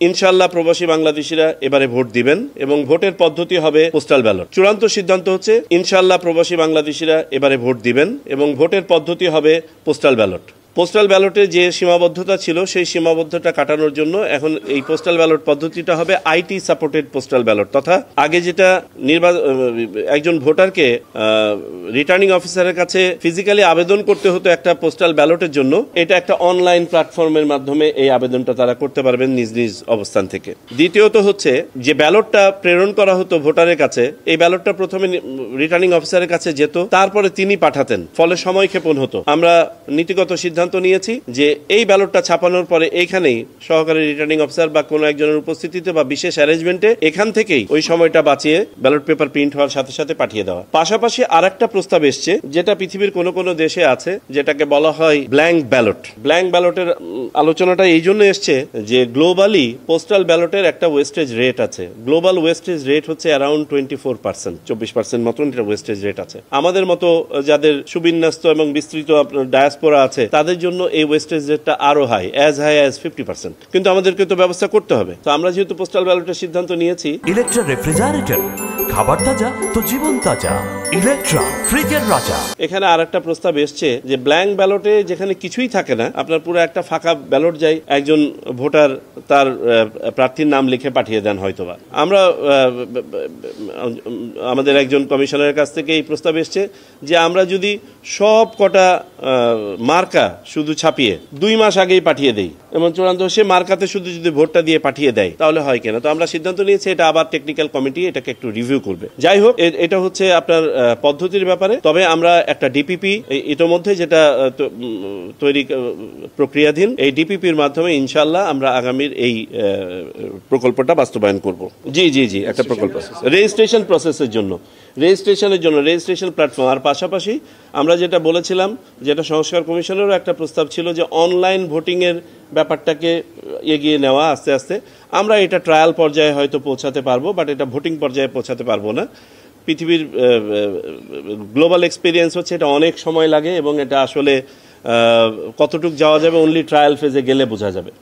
ইনশাআল্লাহ প্রবাসী বাংলাদেশিরা এবারে ভোট দিবেন এবং ভোটের পদ্ধতি হবে পোস্টাল ব্যালট। চূড়ান্ত সিদ্ধান্ত হচ্ছে ইনশাআল্লাহ প্রবাসী বাংলাদেশিরা এবারে ভোট দিবেন এবং ভোটের পদ্ধতি হবে পোস্টাল ব্যালট। পোস্টাল ব্যালটে যে সীমাবদ্ধতা ছিল সেই সীমাবদ্ধতা কাটানোর জন্য এখন এই পোস্টাল ব্যালট পদ্ধতিটা হবে আইটি সাপোর্টেড পোস্টাল ব্যালট, তথা আগে যেটা একজন ভোটারকে রিটার্নিং অফিসারের কাছে ফিজিক্যালি আবেদন করতে হতো একটা পোস্টাল ব্যালটের জন্য, এটা একটা অনলাইন প্ল্যাটফর্মের মাধ্যমে এই আবেদনটা তারা করতে পারবেন নিজ নিজ অবস্থান থেকে। দ্বিতীয়ত হচ্ছে যে ব্যালটটা প্রেরণ করা হতো ভোটারের কাছে, এই ব্যালটটা প্রথমে রিটার্নিং অফিসারের কাছে যেত, তারপরে তিনি পাঠাতেন, ফলে সময় ক্ষেপণ হতো। আমরা নীতিগত সিদ্ধান্ত নিয়েছি যে এই ব্যালটটা ছাপানোর পরে এইখানেই সহকারী রিটার্নিং অফিসার বা কোনো একজনের উপস্থিতিতে বা বিশেষ অ্যারেঞ্জমেন্টে এখান থেকেই ওই সময়টা বাঁচিয়ে ব্যালট পেপার প্রিন্ট হওয়ার সাথে সাথে পাঠিয়ে দেওয়া। পাশাপাশি আরেকটা প্রস্তাব এসছে যেটা পৃথিবীর কোনো কোনো দেশে আছে, যেটাকে বলা হয় ব্ল্যাঙ্ক ব্যালট। ব্ল্যাঙ্ক ব্যালটের আলোচনাটা এই জন্য এসছে যে গ্লোবালি পোস্টাল ব্যালটের একটা ওয়েস্টেজ রেট আছে। গ্লোবাল ওয়েস্টেজ রেট হচ্ছে অ্যারাউন্ড 24%, 24% মতন এটা ওয়েস্টেজ রেট আছে। আমাদের মতো যাদের সুবিন্যস্ত এবং বিস্তৃত ডায়াসপোরা আছে তাদের জন্য এই ওয়েস্টেজ রেটটা আরো হাই অ্যাজ 50%। কিন্তু আমাদেরকে তো ব্যবস্থা করতে হবে। তো আমরা যেহেতু পোস্টাল ব্যালটের সিদ্ধান্ত নিয়েছি, ইলেকট্রা রেফ্রিজারেটর, খাবার তাজা তো জীবন তাজা। ইলেকট্রা ফ্রিজের রাজা। এখানে আরেকটা প্রস্তাব এসছে যে ব্ল্যাঙ্ক ব্যালটে যেখানে কিছুই থাকে না, আপনার পুরো একটা ফাঁকা ব্যালট যায়, একজন ভোটার তার প্রার্থীর নাম লিখে পাঠিয়ে দেন হয়তোবা। আমরা আমাদের একজন কমিশনারের কাছ থেকে এই প্রস্তাব এসছে যে আমরা যদি সব কটা মার্কা শুধু ছাপিয়ে 2 মাস আগেই পাঠিয়ে দেই এবং চূড়ান্ত সে মার্কাতে শুধু যদি ভোটটা দিয়ে পাঠিয়ে দেয় তাহলে হয় কিনা। তো আমরা সিদ্ধান্ত নিয়েছি এটা আবার টেকনিক্যাল কমিটি এটাকে একটু রিভিউ করবে। যাই হোক, এটা হচ্ছে আপনার পদ্ধতির ব্যাপারে। তবে আমরা একটা ডিপিপি ইতোমধ্যে যেটা তৈরি প্রক্রিয়াধীন, এই ডিপিপির মাধ্যমে ইনশাআল্লাহ আমরা আগামীর এই প্রকল্পটা বাস্তবায়ন করব। জি জি জি একটা প্রকল্প রেজিস্ট্রেশন প্রসেসের জন্য, রেজিস্ট্রেশন প্ল্যাটফর্ম। আর পাশাপাশি আমরা যেটা বলেছিলাম, যেটা সংস্কার কমিশনেরও একটা প্রস্তাব ছিল যে অনলাইন ভোটিং এর ব্যাপারটাকে এগিয়ে নেওয়া আস্তে আস্তে। আমরা এটা ট্রায়াল পর্যায়ে হয়তো পৌঁছাতে পারবো, বাট এটা ভোটিং পর্যায়ে পৌঁছাতে পারবো না। পৃথিবীর গ্লোবাল এক্সপিরিয়েন্স হচ্ছে এটা অনেক সময় লাগে এবং এটা আসলে কতটুকু যাওয়া যাবে অনলি ট্রায়াল ফেজে গেলে বোঝা যাবে।